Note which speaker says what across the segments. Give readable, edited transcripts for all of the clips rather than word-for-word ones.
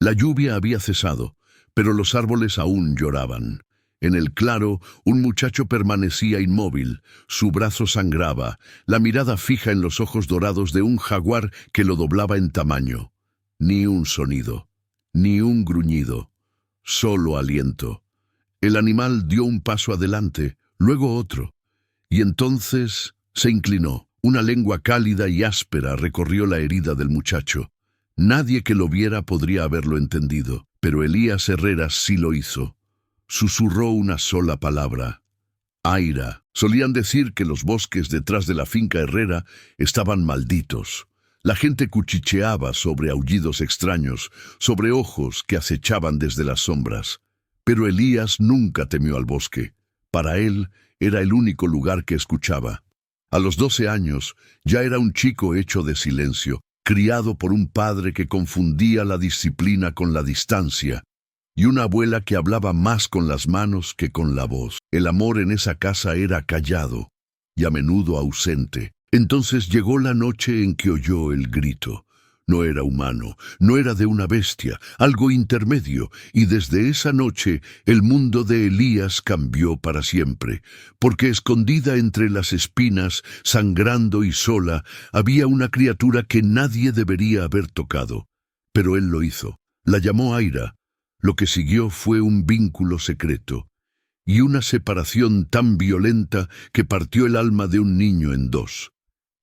Speaker 1: La lluvia había cesado, pero los árboles aún lloraban. En el claro, un muchacho permanecía inmóvil, su brazo sangraba, la mirada fija en los ojos dorados de un jaguar que lo doblaba en tamaño. Ni un sonido, ni un gruñido, solo aliento. El animal dio un paso adelante, luego otro, y entonces se inclinó. Una lengua cálida y áspera recorrió la herida del muchacho. Nadie que lo viera podría haberlo entendido, pero Elías Herrera sí lo hizo. Susurró una sola palabra: Aira. Solían decir que los bosques detrás de la finca Herrera estaban malditos. La gente cuchicheaba sobre aullidos extraños, sobre ojos que acechaban desde las sombras. Pero Elías nunca temió al bosque. Para él era el único lugar que escuchaba. A los 12 años ya era un chico hecho de silencio, criado por un padre que confundía la disciplina con la distancia, y una abuela que hablaba más con las manos que con la voz. El amor en esa casa era callado y a menudo ausente. Entonces llegó la noche en que oyó el grito. No era humano, no era de una bestia, algo intermedio, y desde esa noche el mundo de Elías cambió para siempre, porque escondida entre las espinas, sangrando y sola, había una criatura que nadie debería haber tocado. Pero él lo hizo. La llamó Aira. Lo que siguió fue un vínculo secreto, y una separación tan violenta que partió el alma de un niño en dos.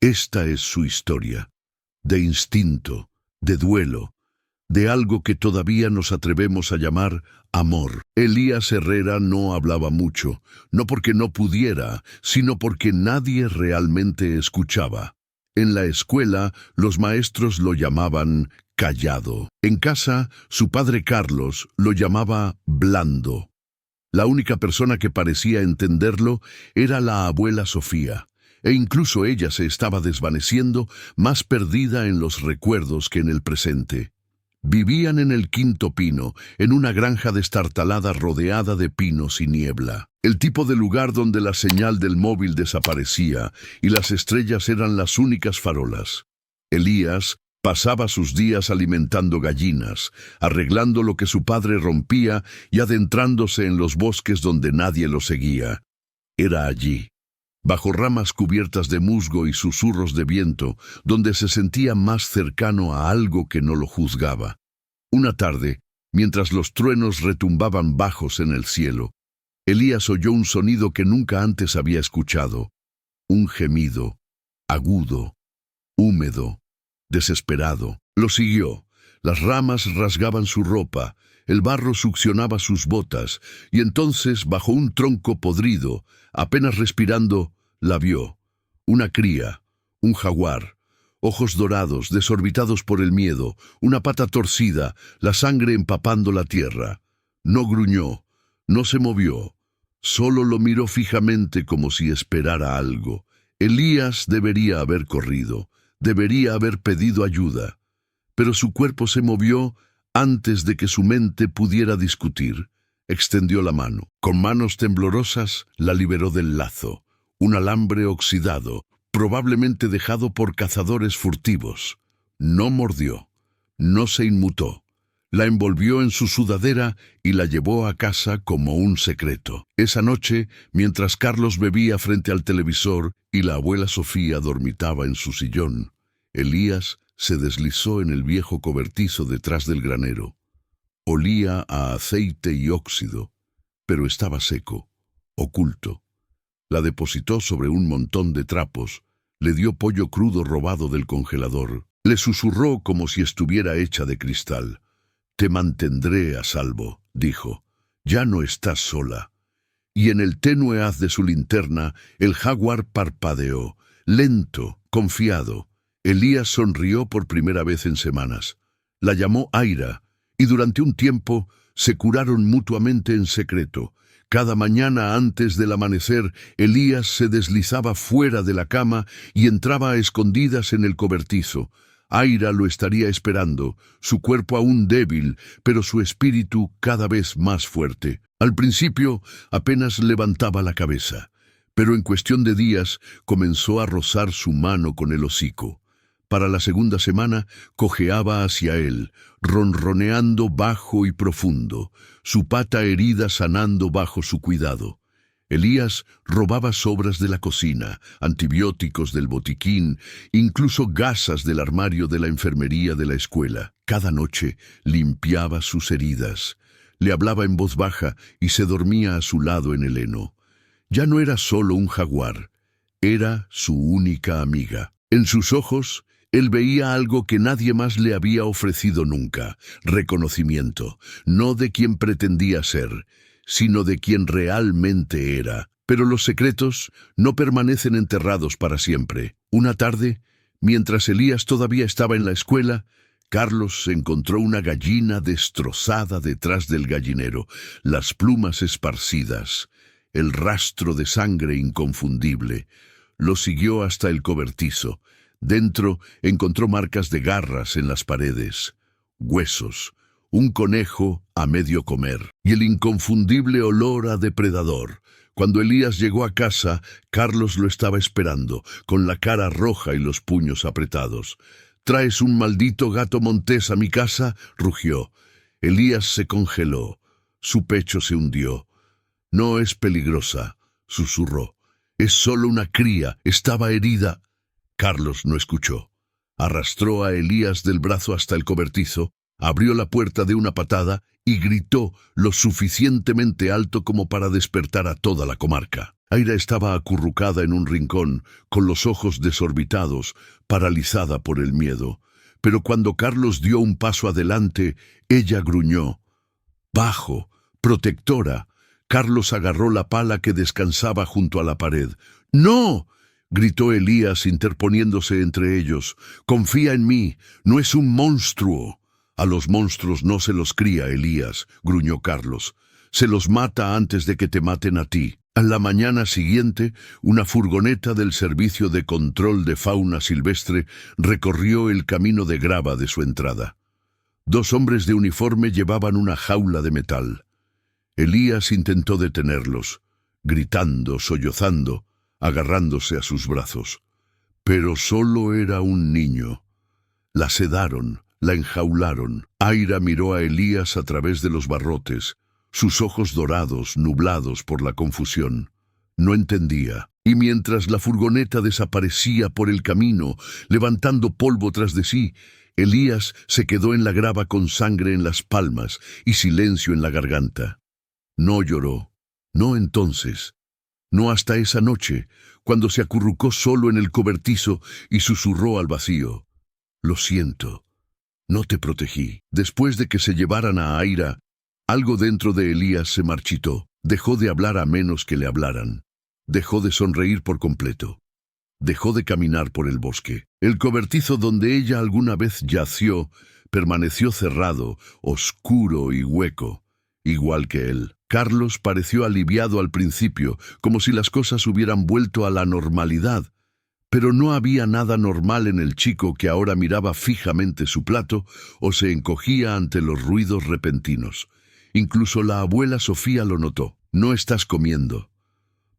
Speaker 1: Esta es su historia. De instinto, de duelo, de algo que todavía nos atrevemos a llamar amor. Elías Herrera no hablaba mucho, no porque no pudiera, sino porque nadie realmente escuchaba. En la escuela, los maestros lo llamaban callado. En casa, su padre Carlos lo llamaba blando. La única persona que parecía entenderlo era la abuela Sofía. E incluso ella se estaba desvaneciendo, más perdida en los recuerdos que en el presente. Vivían en el Quinto Pino, en una granja destartalada rodeada de pinos y niebla. El tipo de lugar donde la señal del móvil desaparecía y las estrellas eran las únicas farolas. Elías pasaba sus días alimentando gallinas, arreglando lo que su padre rompía y adentrándose en los bosques donde nadie lo seguía. Era allí, bajo ramas cubiertas de musgo y susurros de viento, donde se sentía más cercano a algo que no lo juzgaba. Una tarde, mientras los truenos retumbaban bajos en el cielo, Elías oyó un sonido que nunca antes había escuchado. Un gemido, agudo, húmedo, desesperado. Lo siguió. Las ramas rasgaban su ropa, el barro succionaba sus botas, y entonces, bajo un tronco podrido, apenas respirando, la vio. Una cría, un jaguar, ojos dorados, desorbitados por el miedo, una pata torcida, la sangre empapando la tierra. No gruñó, no se movió, solo lo miró fijamente como si esperara algo. Elías debería haber corrido, debería haber pedido ayuda, pero su cuerpo se movió antes de que su mente pudiera discutir. Extendió la mano. Con manos temblorosas la liberó del lazo, un alambre oxidado, probablemente dejado por cazadores furtivos. No mordió, no se inmutó. La envolvió en su sudadera y la llevó a casa como un secreto. Esa noche, mientras Carlos bebía frente al televisor y la abuela Sofía dormitaba en su sillón, Elías se deslizó en el viejo cobertizo detrás del granero. Olía a aceite y óxido, pero estaba seco, oculto. La depositó sobre un montón de trapos, le dio pollo crudo robado del congelador. Le susurró como si estuviera hecha de cristal. «Te mantendré a salvo», dijo. «Ya no estás sola». Y en el tenue haz de su linterna, el jaguar parpadeó, lento, confiado. Elías sonrió por primera vez en semanas. La llamó Aira, y durante un tiempo se curaron mutuamente en secreto. Cada mañana antes del amanecer, Elías se deslizaba fuera de la cama y entraba a escondidas en el cobertizo. Aira lo estaría esperando, su cuerpo aún débil, pero su espíritu cada vez más fuerte. Al principio apenas levantaba la cabeza, pero en cuestión de días comenzó a rozar su mano con el hocico. Para la segunda semana, cojeaba hacia él, ronroneando bajo y profundo, su pata herida sanando bajo su cuidado. Elías robaba sobras de la cocina, antibióticos del botiquín, incluso gasas del armario de la enfermería de la escuela. Cada noche limpiaba sus heridas. Le hablaba en voz baja y se dormía a su lado en el heno. Ya no era solo un jaguar, era su única amiga. En sus ojos, él veía algo que nadie más le había ofrecido nunca: reconocimiento, no de quien pretendía ser, sino de quien realmente era. Pero los secretos no permanecen enterrados para siempre. Una tarde, mientras Elías todavía estaba en la escuela, Carlos encontró una gallina destrozada detrás del gallinero, las plumas esparcidas, el rastro de sangre inconfundible. Lo siguió hasta el cobertizo. Dentro encontró marcas de garras en las paredes, huesos, un conejo a medio comer y el inconfundible olor a depredador. Cuando Elías llegó a casa, Carlos lo estaba esperando, con la cara roja y los puños apretados. «¿Traes un maldito gato montés a mi casa?», rugió. Elías se congeló. Su pecho se hundió. «No es peligrosa», susurró. «Es solo una cría. Estaba herida». Carlos no escuchó. Arrastró a Elías del brazo hasta el cobertizo, abrió la puerta de una patada y gritó lo suficientemente alto como para despertar a toda la comarca. Aira estaba acurrucada en un rincón, con los ojos desorbitados, paralizada por el miedo. Pero cuando Carlos dio un paso adelante, ella gruñó. Bajo, protectora. Carlos agarró la pala que descansaba junto a la pared. «¡No!», gritó Elías interponiéndose entre ellos. «Confía en mí, no es un monstruo». «A los monstruos no se los cría, Elías», gruñó Carlos. «Se los mata antes de que te maten a ti». A la mañana siguiente, una furgoneta del Servicio de Control de Fauna Silvestre recorrió el camino de grava de su entrada. 2 hombres de uniforme llevaban una jaula de metal. Elías intentó detenerlos, gritando, sollozando, agarrándose a sus brazos. Pero solo era un niño. La sedaron, la enjaularon. Aira miró a Elías a través de los barrotes, sus ojos dorados, nublados por la confusión. No entendía. Y mientras la furgoneta desaparecía por el camino, levantando polvo tras de sí, Elías se quedó en la grava con sangre en las palmas y silencio en la garganta. No lloró. No entonces. No hasta esa noche, cuando se acurrucó solo en el cobertizo y susurró al vacío. «Lo siento. No te protegí». Después de que se llevaran a Aira, algo dentro de Elías se marchitó. Dejó de hablar a menos que le hablaran. Dejó de sonreír por completo. Dejó de caminar por el bosque. El cobertizo donde ella alguna vez yació permaneció cerrado, oscuro y hueco, igual que él. Carlos pareció aliviado al principio, como si las cosas hubieran vuelto a la normalidad. Pero no había nada normal en el chico que ahora miraba fijamente su plato o se encogía ante los ruidos repentinos. Incluso la abuela Sofía lo notó. «No estás comiendo»,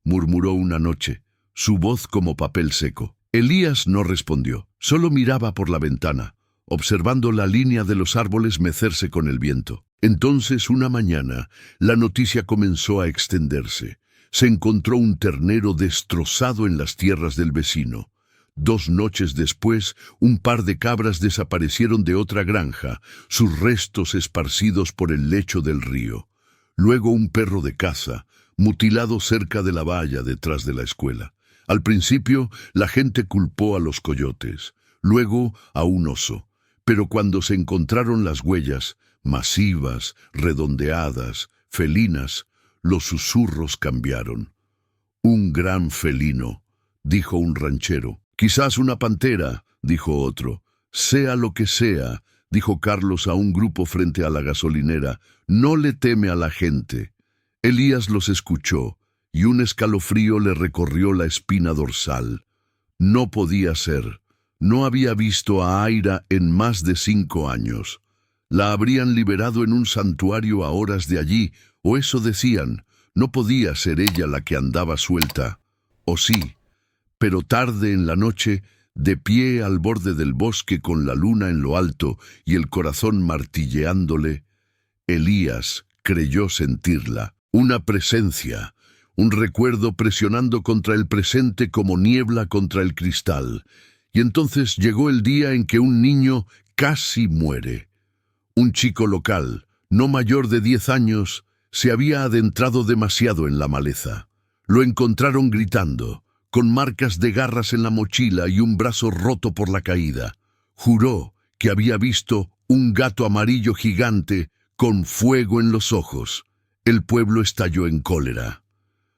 Speaker 1: murmuró una noche, su voz como papel seco. Elías no respondió, solo miraba por la ventana, observando la línea de los árboles mecerse con el viento. Entonces, una mañana, la noticia comenzó a extenderse. Se encontró un ternero destrozado en las tierras del vecino. 2 noches después, un par de cabras desaparecieron de otra granja, sus restos esparcidos por el lecho del río. Luego un perro de caza, mutilado cerca de la valla detrás de la escuela. Al principio, la gente culpó a los coyotes, luego a un oso. Pero cuando se encontraron las huellas, masivas, redondeadas, felinas, los susurros cambiaron. «Un gran felino», dijo un ranchero. «Quizás una pantera», dijo otro. «Sea lo que sea», dijo Carlos a un grupo frente a la gasolinera, «no le teme a la gente». Elías los escuchó, y un escalofrío le recorrió la espina dorsal. No podía ser. No había visto a Aira en más de 5 años. La habrían liberado en un santuario a horas de allí, o eso decían. No podía ser ella la que andaba suelta. O sí. Pero tarde en la noche de pie al borde del bosque con la luna en lo alto y el corazón martilleándole, Elías creyó sentirla, una presencia, un recuerdo presionando contra el presente como niebla contra el cristal. Y entonces llegó el día en que un niño casi muere. Un chico local, no mayor de 10 años, se había adentrado demasiado en la maleza. Lo encontraron gritando, con marcas de garras en la mochila y un brazo roto por la caída. Juró que había visto un gato amarillo gigante con fuego en los ojos. El pueblo estalló en cólera.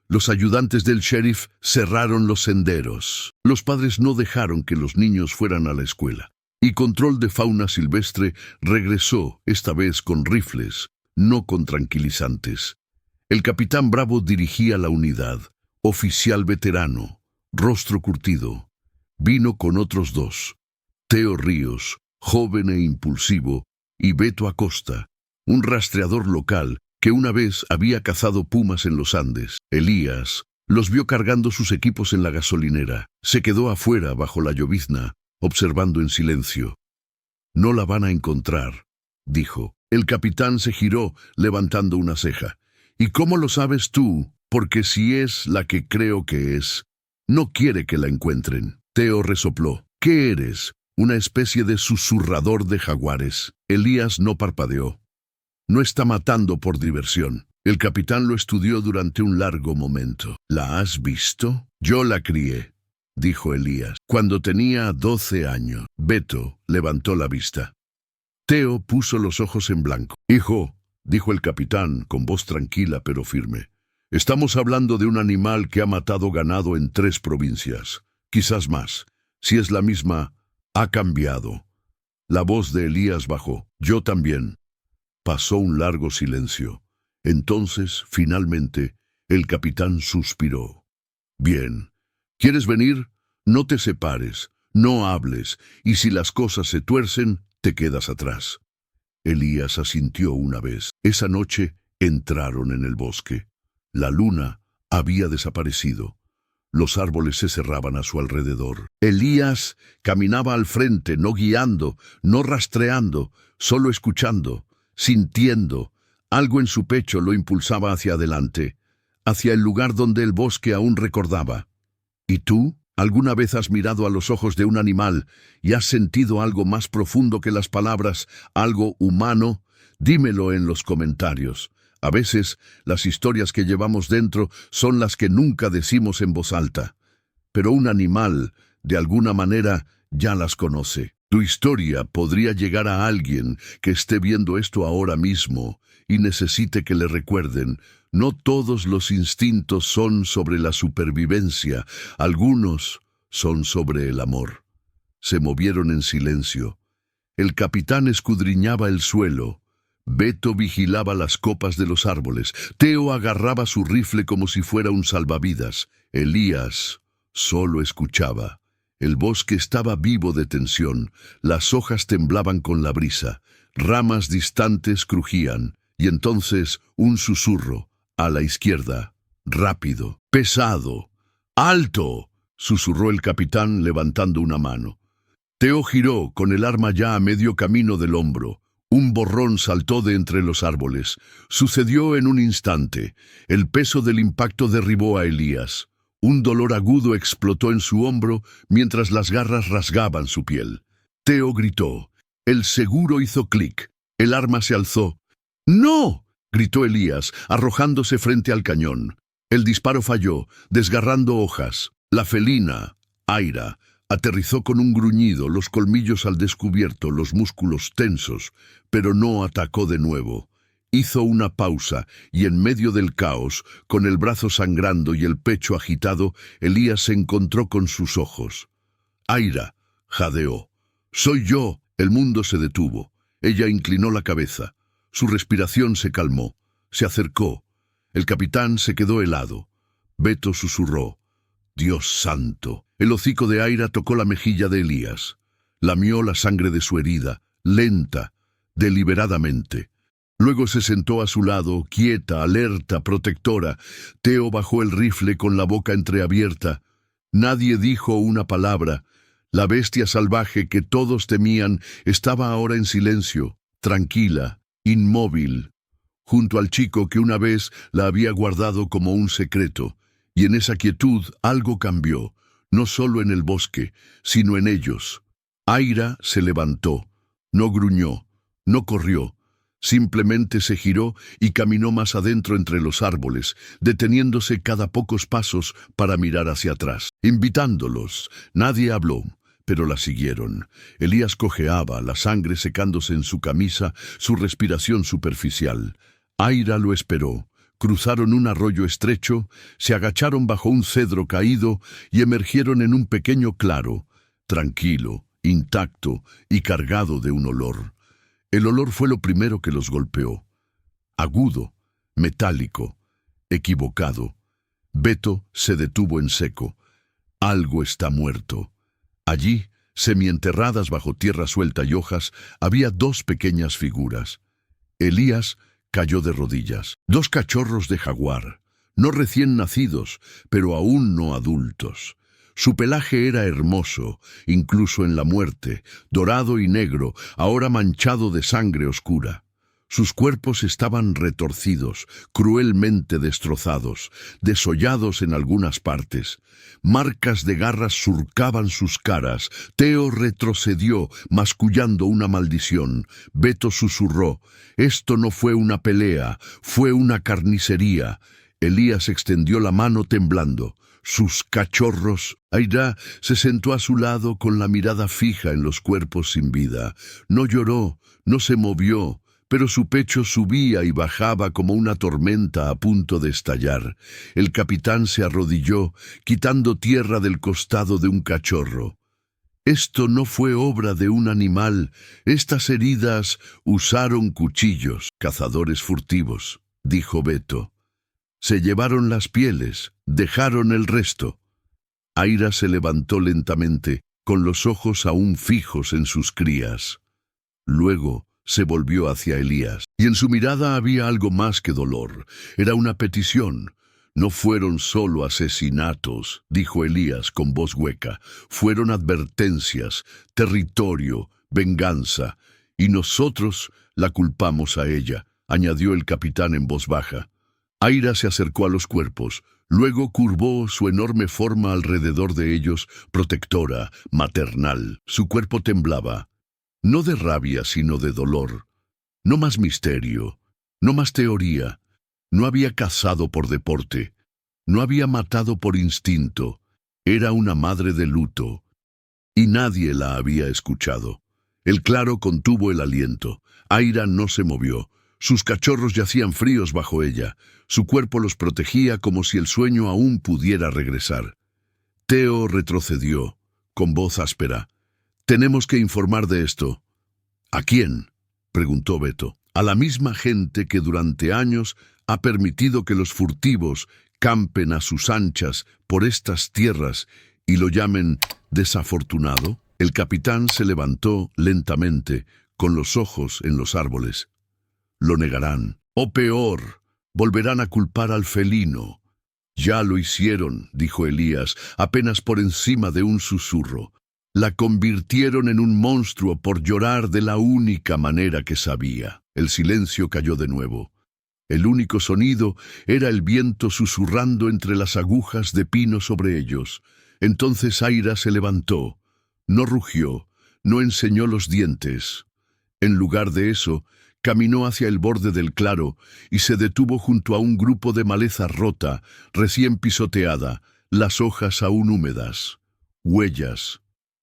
Speaker 1: Los ayudantes del sheriff cerraron los senderos. Los padres no dejaron que los niños fueran a la escuela. Y Control de Fauna Silvestre regresó, esta vez con rifles, no con tranquilizantes. El capitán Bravo dirigía la unidad, oficial veterano, rostro curtido. Vino con otros 2, Teo Ríos, joven e impulsivo, y Beto Acosta, un rastreador local que una vez había cazado pumas en los Andes. Elías los vio cargando sus equipos en la gasolinera. Se quedó afuera bajo la llovizna, observando en silencio. «No la van a encontrar», dijo. El capitán se giró, levantando una ceja. «¿Y cómo lo sabes tú? Porque si es la que creo que es, no quiere que la encuentren». Teo resopló. «¿Qué eres? ¿Una especie de susurrador de jaguares?» Elías no parpadeó. «No está matando por diversión». El capitán lo estudió durante un largo momento. «¿La has visto?» «Yo la crié», dijo Elías, «cuando tenía 12 años». Beto levantó la vista. Teo puso los ojos en blanco. «Hijo», dijo el capitán con voz tranquila pero firme, «estamos hablando de un animal que ha matado ganado en 3 provincias, quizás más. Si es la misma, ha cambiado». La voz de Elías bajó. «Yo también». Pasó un largo silencio. Entonces, finalmente, el capitán suspiró. «Bien. ¿Quieres venir? No te separes, no hables, y si las cosas se tuercen, te quedas atrás». Elías asintió una vez. Esa noche entraron en el bosque. La luna había desaparecido. Los árboles se cerraban a su alrededor. Elías caminaba al frente, no guiando, no rastreando, solo escuchando, sintiendo. Algo en su pecho lo impulsaba hacia adelante, hacia el lugar donde el bosque aún recordaba. ¿Y tú? ¿Alguna vez has mirado a los ojos de un animal y has sentido algo más profundo que las palabras, algo humano? Dímelo en los comentarios. A veces, las historias que llevamos dentro son las que nunca decimos en voz alta. Pero un animal, de alguna manera, ya las conoce. Tu historia podría llegar a alguien que esté viendo esto ahora mismo y necesite que le recuerden. No todos los instintos son sobre la supervivencia, algunos son sobre el amor. Se movieron en silencio. El capitán escudriñaba el suelo. Beto vigilaba las copas de los árboles. Teo agarraba su rifle como si fuera un salvavidas. Elías solo escuchaba. El bosque estaba vivo de tensión. Las hojas temblaban con la brisa. Ramas distantes crujían. Y entonces un susurro. A la izquierda. Rápido. Pesado. ¡Alto!, susurró el capitán levantando una mano. Teo giró con el arma ya a medio camino del hombro. Un borrón saltó de entre los árboles. Sucedió en un instante. El peso del impacto derribó a Elías. Un dolor agudo explotó en su hombro mientras las garras rasgaban su piel. Teo gritó. El seguro hizo clic. El arma se alzó. ¡No!, gritó Elías, arrojándose frente al cañón. El disparo falló, desgarrando hojas. La felina, Aira, aterrizó con un gruñido, los colmillos al descubierto, los músculos tensos, pero no atacó de nuevo. Hizo una pausa, y en medio del caos, con el brazo sangrando y el pecho agitado, Elías se encontró con sus ojos. Aira, jadeó. «Soy yo». El mundo se detuvo. Ella inclinó la cabeza. Su respiración se calmó. Se acercó. El capitán se quedó helado. Beto susurró. «Dios santo». El hocico de Aira tocó la mejilla de Elías. Lamió la sangre de su herida, lenta, deliberadamente. Luego se sentó a su lado, quieta, alerta, protectora. Teo bajó el rifle con la boca entreabierta. Nadie dijo una palabra. La bestia salvaje que todos temían estaba ahora en silencio, tranquila, inmóvil, junto al chico que una vez la había guardado como un secreto, y en esa quietud algo cambió, no solo en el bosque, sino en ellos. Aira se levantó, no gruñó, no corrió, simplemente se giró y caminó más adentro entre los árboles, deteniéndose cada pocos pasos para mirar hacia atrás, invitándolos. Nadie habló, pero la siguieron. Elías cojeaba, la sangre secándose en su camisa, su respiración superficial. Aira lo esperó. Cruzaron un arroyo estrecho, se agacharon bajo un cedro caído y emergieron en un pequeño claro, tranquilo, intacto y cargado de un olor. El olor fue lo primero que los golpeó. Agudo, metálico, equivocado. Beto se detuvo en seco. Algo está muerto. Allí, semienterradas bajo tierra suelta y hojas, había dos pequeñas figuras. Elías cayó de rodillas. Dos cachorros de jaguar, no recién nacidos, pero aún no adultos. Su pelaje era hermoso, incluso en la muerte, dorado y negro, ahora manchado de sangre oscura. Sus cuerpos estaban retorcidos, cruelmente destrozados, desollados en algunas partes. Marcas de garras surcaban sus caras. Teo retrocedió, mascullando una maldición. Beto susurró: «Esto no fue una pelea, fue una carnicería». Elías extendió la mano temblando. Sus cachorros. Aira se sentó a su lado con la mirada fija en los cuerpos sin vida. No lloró, no se movió, pero su pecho subía y bajaba como una tormenta a punto de estallar. El capitán se arrodilló, quitando tierra del costado de un cachorro. «Esto no fue obra de un animal. Estas heridas usaron cuchillos». «Cazadores furtivos», dijo Beto. «Se llevaron las pieles, dejaron el resto». Aira se levantó lentamente, con los ojos aún fijos en sus crías. Luego se volvió hacia Elías, y en su mirada había algo más que dolor. Era una petición. «No fueron solo asesinatos», dijo Elías con voz hueca. «Fueron advertencias, territorio, venganza. Y nosotros la culpamos a ella», añadió el capitán en voz baja. Aira se acercó a los cuerpos, luego curvó su enorme forma alrededor de ellos, protectora, maternal. Su cuerpo temblaba, no de rabia, sino de dolor. No más misterio, no más teoría. No había cazado por deporte, no había matado por instinto. Era una madre de luto, y nadie la había escuchado. El claro contuvo el aliento. Aira no se movió. Sus cachorros yacían fríos bajo ella. Su cuerpo los protegía como si el sueño aún pudiera regresar. Teo retrocedió, con voz áspera. «Tenemos que informar de esto». «¿A quién?», preguntó Beto. «A la misma gente que durante años ha permitido que los furtivos campen a sus anchas por estas tierras y lo llamen desafortunado». El capitán se levantó lentamente, con los ojos en los árboles. «Lo negarán. O peor, volverán a culpar al felino». «Ya lo hicieron», dijo Elías, apenas por encima de un susurro. «La convirtieron en un monstruo por llorar de la única manera que sabía». El silencio cayó de nuevo. El único sonido era el viento susurrando entre las agujas de pino sobre ellos. Entonces Aira se levantó. No rugió, no enseñó los dientes. En lugar de eso, caminó hacia el borde del claro y se detuvo junto a un grupo de maleza rota, recién pisoteada, las hojas aún húmedas. Huellas,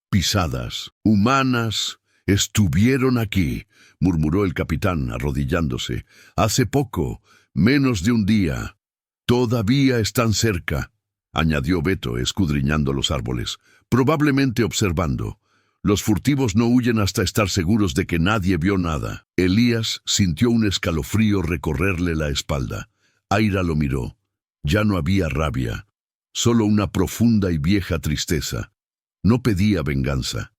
Speaker 1: pisadas, humanas, estuvieron aquí, murmuró el capitán, arrodillándose. «Hace poco, menos de un día. Todavía están cerca», añadió Beto, escudriñando los árboles, probablemente observando. «Los furtivos no huyen hasta estar seguros de que nadie vio nada». Elías sintió un escalofrío recorrerle la espalda. Aira lo miró. Ya no había rabia, solo una profunda y vieja tristeza. No pedía venganza,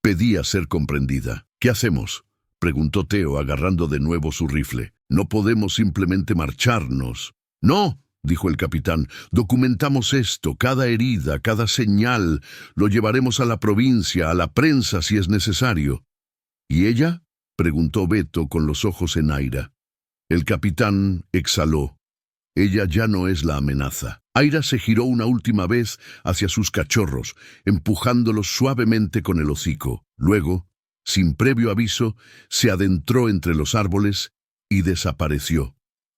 Speaker 1: pedía ser comprendida. «¿Qué hacemos?», preguntó Teo, agarrando de nuevo su rifle. «No podemos simplemente marcharnos». «No», dijo el capitán. Documentamos esto, cada herida, cada señal. Lo llevaremos a la provincia, a la prensa si es necesario. ¿Y ella?, preguntó Beto con los ojos en Aira. El capitán exhaló. Ella ya no es la amenaza. Aira se giró una última vez hacia sus cachorros, empujándolos suavemente con el hocico. Luego, sin previo aviso, se adentró entre los árboles y desapareció,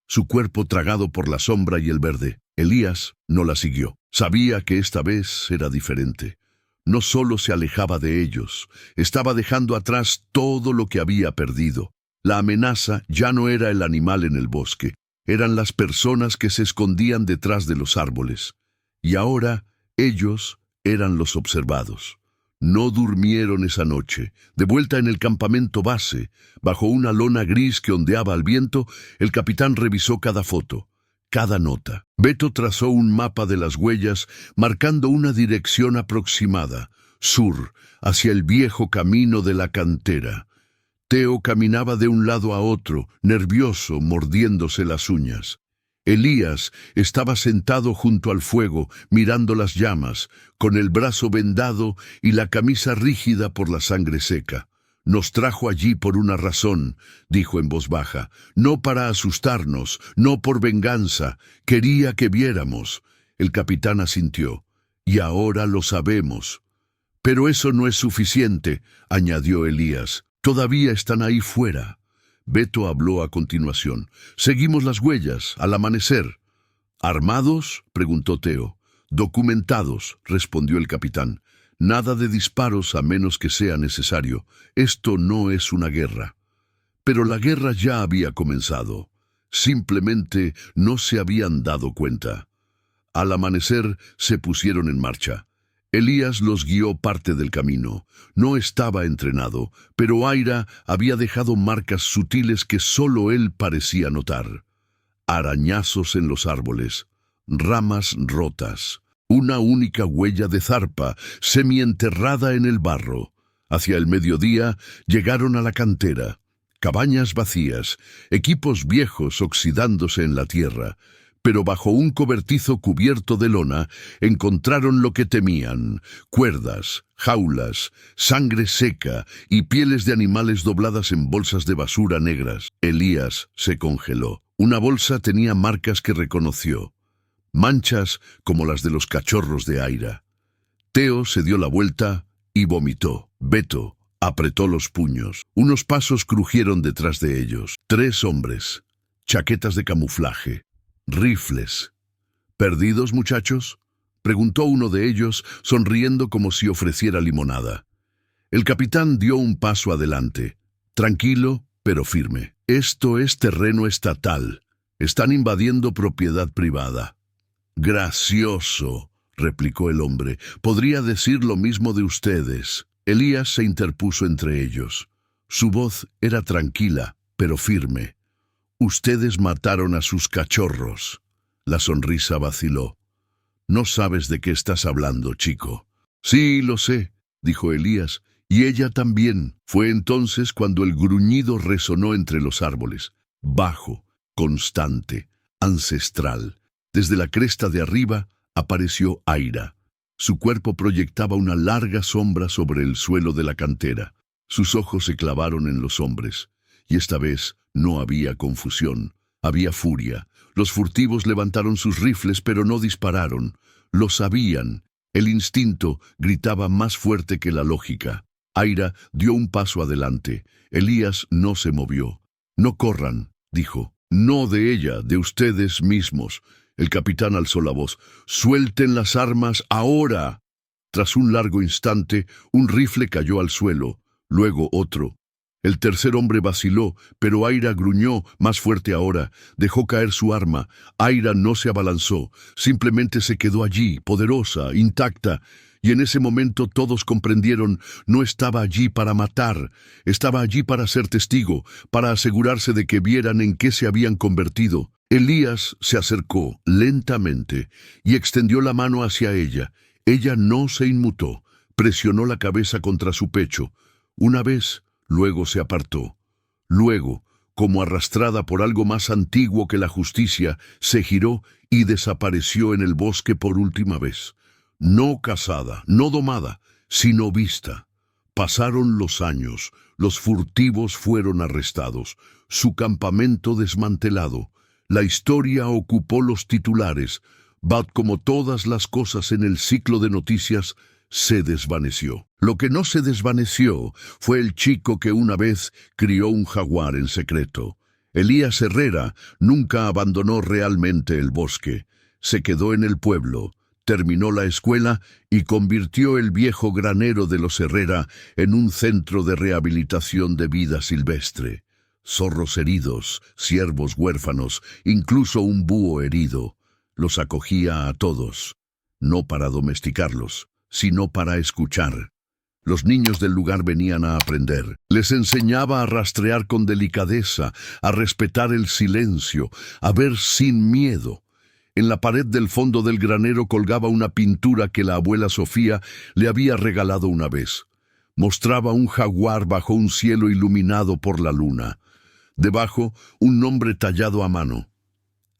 Speaker 1: su cuerpo tragado por la sombra y el verde. Elías no la siguió. Sabía que esta vez era diferente. No solo se alejaba de ellos, estaba dejando atrás todo lo que había perdido. La amenaza ya no era el animal en el bosque, eran las personas que se escondían detrás de los árboles. Y ahora ellos eran los observados. No durmieron esa noche. De vuelta en el campamento base, bajo una lona gris que ondeaba al viento, el capitán revisó cada foto, cada nota. Beto trazó un mapa de las huellas, marcando una dirección aproximada, sur, hacia el viejo camino de la cantera. Teo caminaba de un lado a otro, nervioso, mordiéndose las uñas. Elías estaba sentado junto al fuego, mirando las llamas, con el brazo vendado y la camisa rígida por la sangre seca. Nos trajo allí por una razón, dijo en voz baja, no para asustarnos, no por venganza, quería que viéramos. El capitán asintió. Y ahora lo sabemos. Pero eso no es suficiente, añadió Elías. Todavía están ahí fuera. Beto habló a continuación. Seguimos las huellas, al amanecer. ¿Armados?, preguntó Teo. Documentados, respondió el capitán. Nada de disparos a menos que sea necesario. Esto no es una guerra. Pero la guerra ya había comenzado. Simplemente no se habían dado cuenta. Al amanecer se pusieron en marcha. Elías los guió parte del camino. No estaba entrenado, pero Aira había dejado marcas sutiles que solo él parecía notar. Arañazos en los árboles, ramas rotas, una única huella de zarpa semienterrada en el barro. Hacia el mediodía llegaron a la cantera. Cabañas vacías, equipos viejos oxidándose en la tierra, pero bajo un cobertizo cubierto de lona encontraron lo que temían: cuerdas, jaulas, sangre seca y pieles de animales dobladas en bolsas de basura negras. Elías se congeló. Una bolsa tenía marcas que reconoció, manchas como las de los cachorros de Aira. Teo se dio la vuelta y vomitó. Beto apretó los puños. Unos pasos crujieron detrás de ellos. 3 hombres, chaquetas de camuflaje, rifles. ¿Perdidos, muchachos?, preguntó uno de ellos, sonriendo como si ofreciera limonada. El capitán dio un paso adelante, tranquilo pero firme. Esto es terreno estatal. Están invadiendo propiedad privada. Gracioso, replicó el hombre. Podría decir lo mismo de ustedes. Elías se interpuso entre ellos. Su voz era tranquila, pero firme. Ustedes mataron a sus cachorros. La sonrisa vaciló. No sabes de qué estás hablando, chico. Sí, lo sé, dijo Elías, y ella también. Fue entonces cuando el gruñido resonó entre los árboles, bajo, constante, ancestral. Desde la cresta de arriba apareció Aira. Su cuerpo proyectaba una larga sombra sobre el suelo de la cantera. Sus ojos se clavaron en los hombres, y esta vez no había confusión, había furia. Los furtivos levantaron sus rifles, pero no dispararon. Lo sabían. El instinto gritaba más fuerte que la lógica. Aira dio un paso adelante. Elías no se movió. No corran, dijo. No de ella, de ustedes mismos. El capitán alzó la voz. ¡Suelten las armas ahora! Tras un largo instante, un rifle cayó al suelo, luego otro. El tercer hombre vaciló, pero Aira gruñó, más fuerte ahora. Dejó caer su arma. Aira no se abalanzó, simplemente se quedó allí, poderosa, intacta. Y en ese momento todos comprendieron, no estaba allí para matar, estaba allí para ser testigo, para asegurarse de que vieran en qué se habían convertido. Elías se acercó lentamente y extendió la mano hacia ella. Ella no se inmutó, presionó la cabeza contra su pecho. Una vez, luego se apartó. Luego, como arrastrada por algo más antiguo que la justicia, se giró y desapareció en el bosque por última vez. No cazada, no domada, sino vista. Pasaron los años, los furtivos fueron arrestados, su campamento desmantelado. La historia ocupó los titulares. But como todas las cosas en el ciclo de noticias, se desvaneció. Lo que no se desvaneció fue el chico que una vez crió un jaguar en secreto. Elías Herrera nunca abandonó realmente el bosque. Se quedó en el pueblo, terminó la escuela y convirtió el viejo granero de los Herrera en un centro de rehabilitación de vida silvestre. Zorros heridos, ciervos huérfanos, incluso un búho herido. Los acogía a todos, no para domesticarlos, sino para escuchar. Los niños del lugar venían a aprender. Les enseñaba a rastrear con delicadeza, a respetar el silencio, a ver sin miedo. En la pared del fondo del granero colgaba una pintura que la abuela Sofía le había regalado una vez. Mostraba un jaguar bajo un cielo iluminado por la luna. Debajo, un nombre tallado a mano.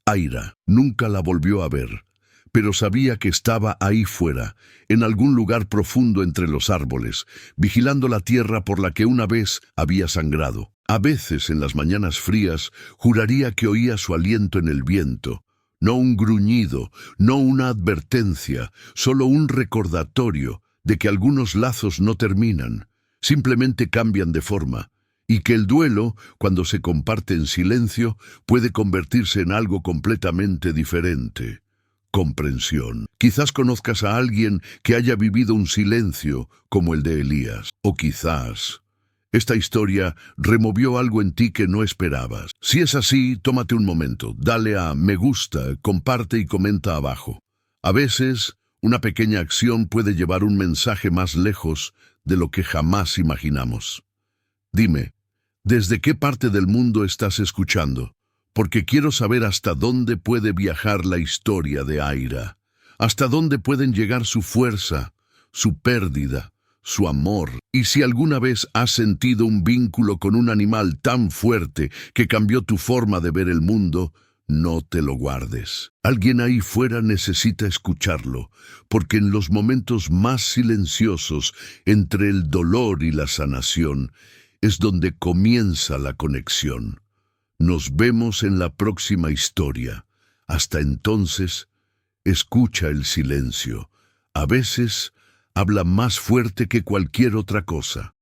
Speaker 1: Aira. Nunca la volvió a ver, pero sabía que estaba ahí fuera, en algún lugar profundo entre los árboles, vigilando la tierra por la que una vez había sangrado. A veces, en las mañanas frías, juraría que oía su aliento en el viento. No un gruñido, no una advertencia, solo un recordatorio de que algunos lazos no terminan, simplemente cambian de forma. Y que el duelo, cuando se comparte en silencio, puede convertirse en algo completamente diferente. Comprensión. Quizás conozcas a alguien que haya vivido un silencio como el de Elías. O quizás esta historia removió algo en ti que no esperabas. Si es así, tómate un momento, dale a me gusta, comparte y comenta abajo. A veces, una pequeña acción puede llevar un mensaje más lejos de lo que jamás imaginamos. Dime, ¿desde qué parte del mundo estás escuchando? Porque quiero saber hasta dónde puede viajar la historia de Aira, hasta dónde pueden llegar su fuerza, su pérdida, su amor. Y si alguna vez has sentido un vínculo con un animal tan fuerte que cambió tu forma de ver el mundo, no te lo guardes. Alguien ahí fuera necesita escucharlo, porque en los momentos más silenciosos, entre el dolor y la sanación, es donde comienza la conexión. Nos vemos en la próxima historia. Hasta entonces, escucha el silencio. A veces, habla más fuerte que cualquier otra cosa.